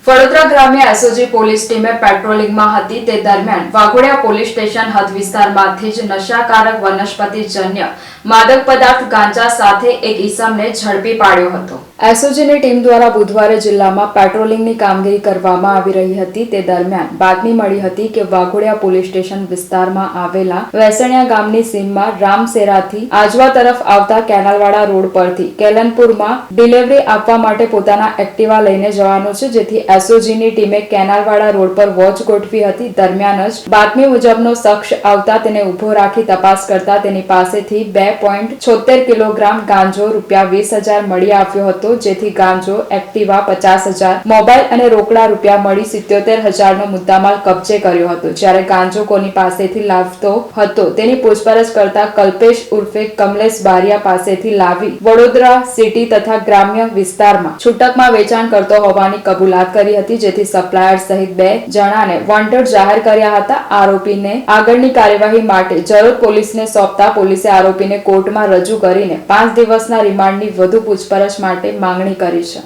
વડોદરા ગ્રામ્ય SOG police ટીમે પેટ્રોલિંગમાં હતી તે દરમિયાન વાઘોડિયા પોલીસ સ્ટેશન હદ વિસ્તારમાંથી જ નશાકારક વનસ્પતિજન્ય માદક પદાર્થ ગાંજા સાથે એક ઈસમને ઝડપી પાડ્યો હતો। એસઓજીની ટીમ દ્વારા બુધવારે જિલ્લામાં પેટ્રોલિંગની કામગીરી કરવામાં આવી રહી હતી તે દરમિયાન બાતમી મળી હતી કે વાઘોડિયા પોલીસ સ્ટેશન વિસ્તારમાં આવેલા વેસણિયા ગામની સીમમાં રામસેરાથી આજવા તરફ આવતા કેનાલવાડા રોડ પરથી કેલનપુરમાં ડિલિવરી આપવા માટે પોતાના એક્ટિવા લઈને જવાનો છે, જેથી એસઓજીની ટીમે કેનાલવાડા રોડ પર વોચ ગોઠવી હતી। દરમિયાન જ બાતમી મુજબનો શખ્સ આવતા તેને ઉભો રાખી તપાસ કરતા તેની પાસેથી 2.76 કિલોગ્રામ ગાંજો ₹20,000 મળી આવ્યો હતો, જેથી ગાંજો, એક્ટિવા 50,000, મોબાઈલ અને રોકડા રૂપિયા મળી 77,000નો મુદ્દામાલ કબજે કર્યો હતો। જ્યારે ગાંજો કોની પાસેથી લાવતો હતો તેની પૂછપરછ કરતા કલ્પેશ ઉર્ફે કમલેશ બારિયા પાસેથી લાવી વડોદરા સિટી તથા ગ્રામ્ય વિસ્તારમાં છૂટકમાં વેચાણ કરતો હોવાની કબૂલાત કરી હતી, જેથી સપ્લાયર સહિત 2 જણાને વોન્ટેડ જાહેર કર્યા હતા। આરોપીને આગળની કાર્યવાહી માટે જરોદ પોલીસને સોંપતા પોલીસે આરોપીને કોર્ટમાં રજૂ કરીને 5 દિવસના રિમાન્ડની વધુ પૂછપરછ માટે માંગણી કરી છે।